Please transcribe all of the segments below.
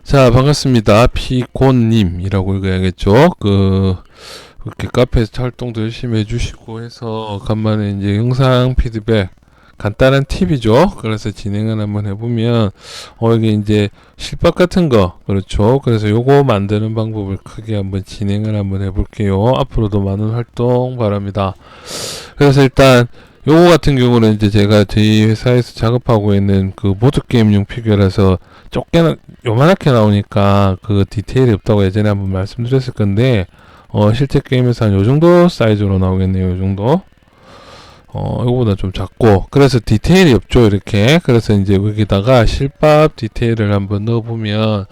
자, 반갑습니다. 피곤님이라고 읽어야겠죠. 그렇게 카페에서 활동도 열심히 해주시고 해서, 간만에 이제 영상 피드백, 간단한 팁이죠. 그래서 진행을 한번 해보면, 이게 이제 실밥 같은 거, 그렇죠. 그래서 요거 만드는 방법을 크게 한번 진행을 한번 해볼게요. 앞으로도 많은 활동 바랍니다. 그래서 일단, 요거 같은 경우는 이제 제가 저희 회사에서 작업하고 있는 그 보드게임용 피규어라서 요만하게 나오니까 그 디테일이 없다고 예전에 한번 말씀드렸을 건데, 실제 게임에서 한 요정도 사이즈로 나오겠네요. 요정도. 이거보다 좀 작고, 그래서 디테일이 없죠. 이렇게. 그래서 이제 여기다가 실밥 디테일을 한번 넣어보면,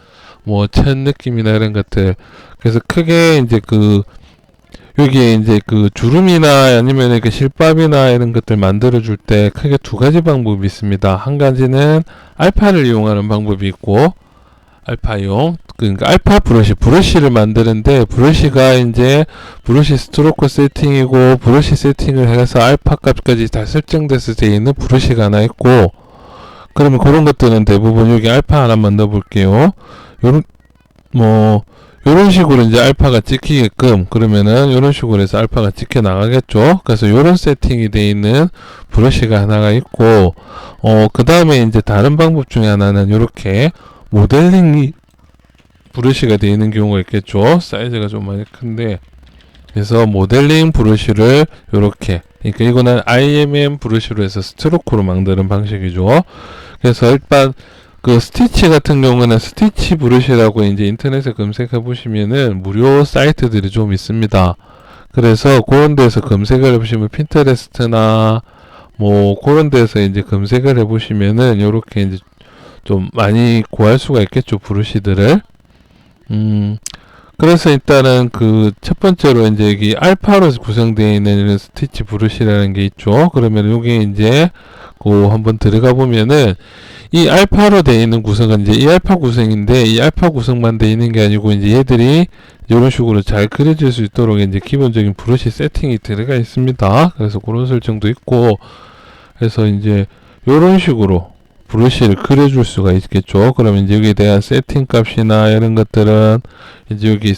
천 느낌이나 이런 것들. 그래서 크게 이제 여기에 이제 주름이나 아니면 이렇게 실밥이나 이런 것들 만들어줄 때 크게 두 가지 방법이 있습니다. 한 가지는 알파를 이용하는 방법이 있고, 알파용, 그러니까 알파 브러쉬를 만드는데, 브러쉬가 이제 브러쉬 스트로크 세팅이고, 브러쉬 세팅을 해서 알파 값까지 다 설정돼서 되어 있는 브러쉬가 하나 있고, 그러면 그런 것들은 대부분 여기 알파 하나만 넣어볼게요. 요런 식으로 이제 알파가 찍히게끔, 그러면은 요런 식으로 해서 알파가 찍혀 나가겠죠. 그래서 요런 세팅이 되어 있는 브러쉬가 하나가 있고, 그 다음에 이제 다른 방법 중에 하나는 요렇게 모델링 브러쉬가 되어 있는 경우가 있겠죠. 사이즈가 좀 많이 큰데, 그래서 모델링 브러쉬를 요렇게, 그러니까 이거는 IMM 브러쉬로 해서 스트로크로 만드는 방식이죠. 그래서 일단 스티치 같은 경우는 스티치 브러쉬라고 이제 인터넷에 검색해 보시면은 무료 사이트들이 좀 있습니다. 그래서 그런 데서 검색을 해보시면 핀터레스트나 그런 데서 이제 검색을 해보시면은 요렇게 이제 좀 많이 구할 수가 있겠죠, 브러쉬들을. 그래서 일단은 첫 번째로 이제 여기 알파로 구성되어 있는 이런 스티치 브러쉬라는 게 있죠. 그러면 요게 이제 한번 들어가 보면은 이 알파로 되어 있는 구성은 이제 이 알파 구성인데, 이 알파 구성만 되어 있는 게 아니고 이제 얘들이 이런 식으로 잘 그려질 수 있도록 이제 기본적인 브러쉬 세팅이 들어가 있습니다. 그래서 그런 설정도 있고, 그래서 이제 이런 식으로 브러쉬를 그려줄 수가 있겠죠. 그러면 이제 여기에 대한 세팅 값이나 이런 것들은 이제 여기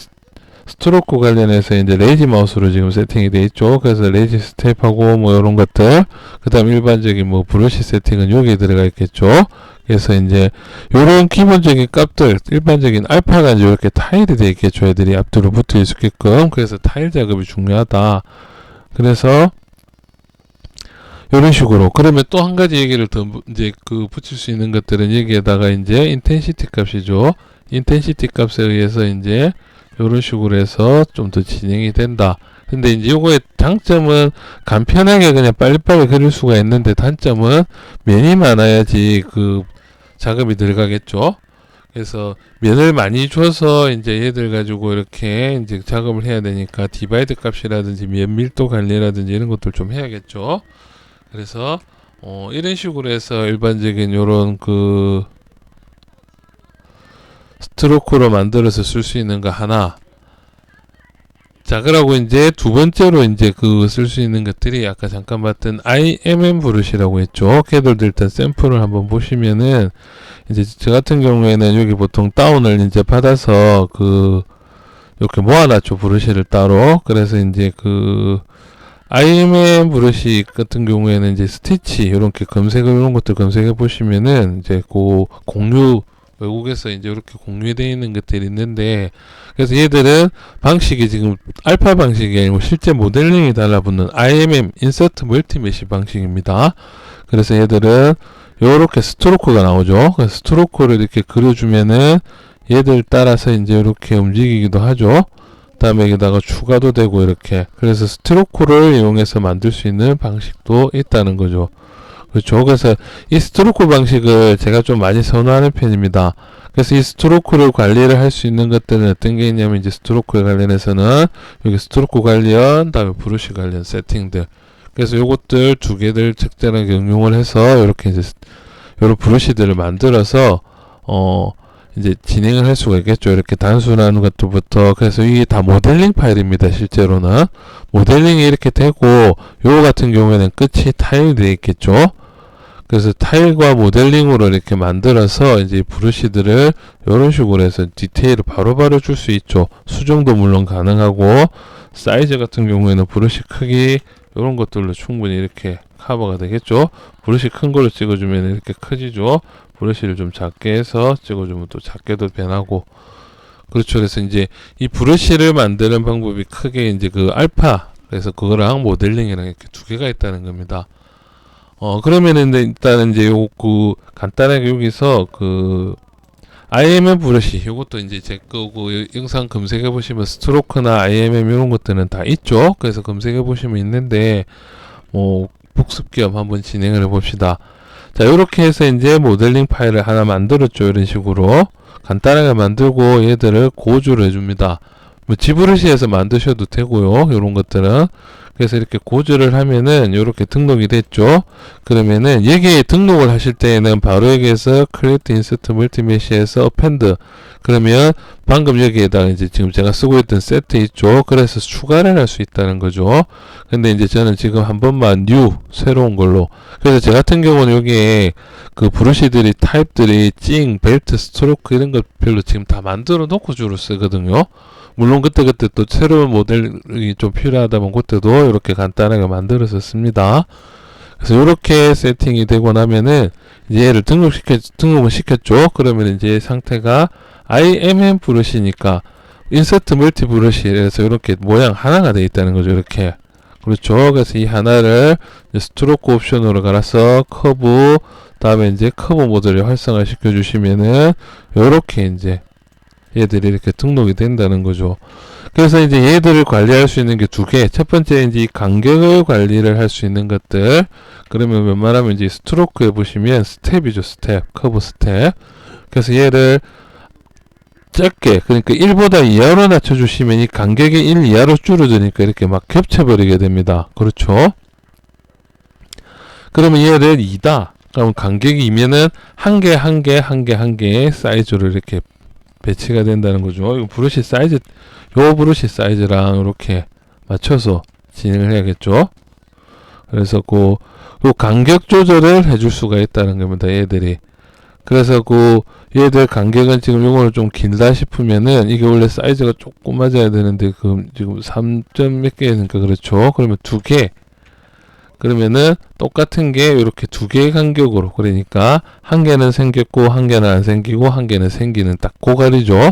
스트로크 관련해서 이제 레이지 마우스로 지금 세팅이 되어 있죠. 그래서 레이지 스텝하고 이런 것들, 그 다음 일반적인 브러쉬 세팅은 여기에 들어가 있겠죠. 그래서 이제 요런 기본적인 값들, 일반적인 알파가 이제 이렇게 타일이 되어 있겠죠. 애들이 앞뒤로 붙어 있게끔. 그래서 타일 작업이 중요하다. 그래서 이런 식으로. 그러면 또 한 가지 얘기를 더 이제 붙일 수 있는 것들은 여기에다가 이제 인텐시티 값이죠. 인텐시티 값에 의해서 이제 이런 식으로 해서 좀 더 진행이 된다. 근데 이제 요거의 장점은 간편하게 그냥 빨리빨리 그릴 수가 있는데, 단점은 면이 많아야지 작업이 들어가겠죠. 그래서 면을 많이 줘서 이제 얘들 가지고 이렇게 이제 작업을 해야 되니까 디바이드 값이라든지 면 밀도 관리라든지 이런 것들 좀 해야겠죠. 그래서 이런 식으로 해서 일반적인 요런 스트로크로 만들어서 쓸 수 있는 거 하나. 자, 그러고 이제 두 번째로 이제 쓸 수 있는 것들이 아까 잠깐 봤던 IMM 브러쉬라고 했죠. 걔들도 일단 샘플을 한번 보시면은, 이제 저 같은 경우에는 여기 보통 다운을 이제 받아서 이렇게 모아놨죠. 브러쉬를 따로. 그래서 이제 IMM 브러쉬 같은 경우에는 이제 스티치 이렇게 이런 것들 검색해 보시면은 이제 공유, 외국에서 이제 이렇게 공유되어 있는 것들이 있는데, 그래서 얘들은 방식이 지금 알파 방식이 아니고 실제 모델링이 달라붙는 IMM 인서트 멀티메시 방식입니다. 그래서 얘들은 요렇게 스트로크가 나오죠. 그래서 스트로크를 이렇게 그려주면은 얘들 따라서 이제 이렇게 움직이기도 하죠. 다음에 여기다가 추가도 되고 이렇게. 그래서 스트로크를 이용해서 만들 수 있는 방식도 있다는 거죠. 그렇죠. 그래서 이 스트로크 방식을 제가 좀 많이 선호하는 편입니다. 그래서 이 스트로크를 관리를 할 수 있는 것들은 어떤 게 있냐면, 이제 스트로크에 관련해서는 여기 스트로크 관련, 다음에 브러쉬 관련 세팅들. 그래서 요것들 두 개를 적절하게 응용을 해서 이렇게 이제 요런 브러쉬들을 만들어서 이제 진행을 할 수가 있겠죠. 이렇게 단순한 것들부터. 그래서 이게 다 모델링 파일입니다. 실제로는 모델링이 이렇게 되고, 요거 같은 경우에는 끝이 타일이 되어 있겠죠. 그래서 타일과 모델링으로 이렇게 만들어서 이제 브러쉬들을 이런 식으로 해서 디테일을 바로바로 줄 수 있죠. 수정도 물론 가능하고, 사이즈 같은 경우에는 브러쉬 크기 이런 것들로 충분히 이렇게 커버가 되겠죠. 브러쉬 큰 걸로 찍어주면 이렇게 커지죠. 브러쉬를 좀 작게 해서 찍어주면 또 작게도 변하고. 그렇죠. 그래서 이제 이 브러쉬를 만드는 방법이 크게 이제 그 알파, 그래서 그거랑 모델링이랑 이렇게 두 개가 있다는 겁니다. 그러면은 일단은 이제 그 간단하게 여기서 그 IMM 브러쉬, 요것도 이제 제 거고, 영상 검색해 보시면 스트로크나 IMM 이런 것들은 다 있죠. 그래서 검색해 보시면 있는데, 뭐 복습 겸 한번 진행을 해 봅시다. 자, 요렇게 해서 이제 모델링 파일을 하나 만들었죠. 이런 식으로 간단하게 만들고 얘들을 고주를 해줍니다. 뭐 지브러시에서 만드셔도 되고요. 요런 것들은. 그래서 이렇게 고주를 하면은 요렇게 등록이 됐죠. 그러면은 여기에 등록을 하실 때에는 바로 여기에서 Create Insert Multimesh에서 Append, 그러면 방금 여기에다가 이제 지금 제가 쓰고 있던 세트 있죠. 그래서 추가를 할 수 있다는 거죠. 근데 이제 저는 지금 한 번만 New, 새로운 걸로. 그래서 제 같은 경우는 여기에 그 브러쉬들이 타입들이 찡, 벨트, 스트로크 이런 것 별로 지금 다 만들어 놓고 주로 쓰거든요. 물론 그때그때 또 새로운 모델이 좀 필요하다면 그때도 이렇게 간단하게 만들어서 씁니다. 그래서 이렇게 세팅이 되고 나면은 이제 얘를 등록을 시켰죠. 그러면 이제 상태가 IMM 브러쉬니까 인서트 멀티 브러쉬에서 이렇게 모양 하나가 되어 있다는 거죠. 이렇게. 그렇죠. 그래서 이 하나를 스트로크 옵션으로 갈아서 커브, 다음에 이제 커브 모드를 활성화 시켜 주시면은 이렇게 이제 얘들이 이렇게 등록이 된다는 거죠. 그래서 이제 얘들을 관리할 수 있는 게 두 개. 첫 번째 이제 이 간격을 관리를 할 수 있는 것들. 그러면 웬만하면 이제 스트로크에 보시면 스텝이죠. 스텝, 커브 스텝. 그래서 얘를 적게, 그러니까 1보다 이하로 낮춰주시면 이 간격이 1 이하로 줄어드니까 이렇게 막 겹쳐버리게 됩니다. 그렇죠? 그러면 얘를 2다. 그럼 간격이 2면은 한 개 사이즈로 이렇게 배치가 된다는 거죠. 이거 브러쉬 사이즈, 요 브러쉬 사이즈랑 이렇게 맞춰서 진행을 해야겠죠. 그래서 요 간격 조절을 해줄 수가 있다는 겁니다. 얘들이. 그래서 얘들 간격은 지금 요거는 좀 길다 싶으면은 이게 원래 사이즈가 조금 맞아야 되는데 지금 3점 몇 개니까 그렇죠. 그러면 2개. 그러면은 똑같은 게 이렇게 2개의 간격으로, 그러니까 한 개는 생겼고 한 개는 안 생기고 한 개는 생기는 딱 고거리죠.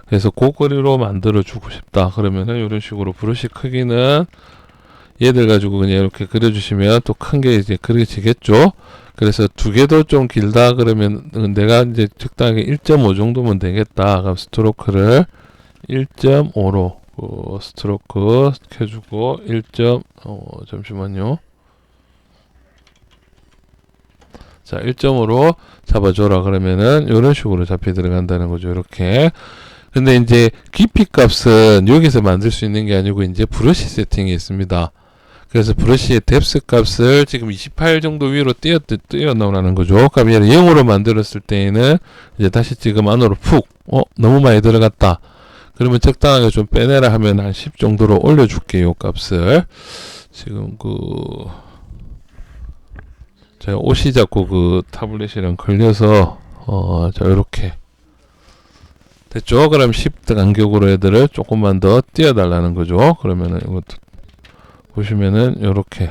그래서 고거리로 만들어 주고 싶다. 그러면은 이런 식으로 브러쉬 크기는 얘들 가지고 그냥 이렇게 그려주시면 또 큰 게 이제 그려지겠죠. 그래서 2개도 좀 길다 그러면 내가 이제 적당하게 1.5 정도면 되겠다. 그럼 스트로크를 1.5로 스트로크 켜주고 잠시만요. 자, 1.5로 잡아줘라. 그러면은 이런 식으로 잡혀 들어간다는 거죠. 이렇게. 근데 이제 깊이 값은 여기서 만들 수 있는 게 아니고 이제 브러쉬 세팅이 있습니다. 그래서 브러쉬의 뎁스 값을 지금 28 정도 위로 띄어 넣으라는 거죠. 그럼 얘를 0으로 만들었을 때에는 이제 다시 지금 안으로 푹, 너무 많이 들어갔다. 그러면 적당하게 좀 빼내라 하면 한 10 정도로 올려줄게요. 값을. 지금 제가 옷이 자꾸 타블렛이랑 걸려서 자, 요렇게 됐죠. 그럼 10 간격으로 애들을 조금만 더 띄워달라는 거죠. 그러면은 이것도 보시면은 요렇게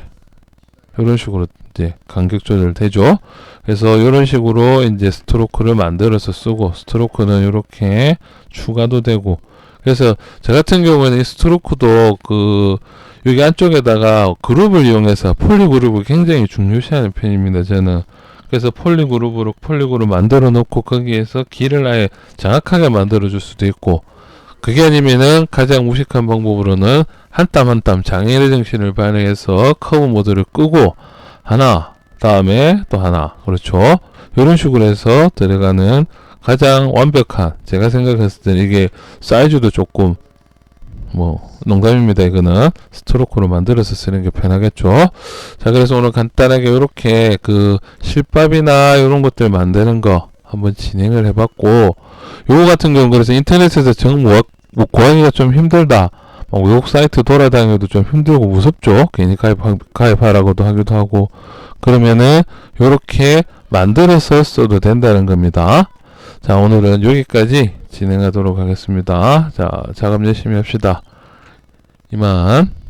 요런 식으로 이제 간격 조절 되죠. 그래서 요런 식으로 이제 스트로크를 만들어서 쓰고, 스트로크는 요렇게 추가도 되고, 그래서 저 같은 경우에는 이 스트로크도 여기 안쪽에다가 그룹을 이용해서 폴리그룹을 굉장히 중요시하는 편입니다. 저는. 그래서 폴리그룹 만들어 놓고 거기에서 길을 아예 정확하게 만들어 줄 수도 있고, 그게 아니면은 가장 무식한 방법으로는 한 땀 한 땀 장애인의 정신을 발휘해서 커브 모드를 끄고 하나, 다음에 또 하나. 그렇죠. 이런 식으로 해서 들어가는 가장 완벽한, 제가 생각했을 때는 이게 사이즈도 조금 농담입니다. 이거는 스트로크로 만들어서 쓰는 게 편하겠죠. 자, 그래서 오늘 간단하게 이렇게 실밥이나 이런 것들 만드는 거 한번 진행을 해봤고, 요거 같은 경우는 그래서 인터넷에서 구하기가 좀 힘들다. 외국 사이트 돌아다녀도 좀 힘들고 무섭죠. 괜히 가입하라고도 하기도 하고. 그러면은 요렇게 만들어서 써도 된다는 겁니다. 자, 오늘은 여기까지 진행하도록 하겠습니다. 자, 작업 열심히 합시다. 이만.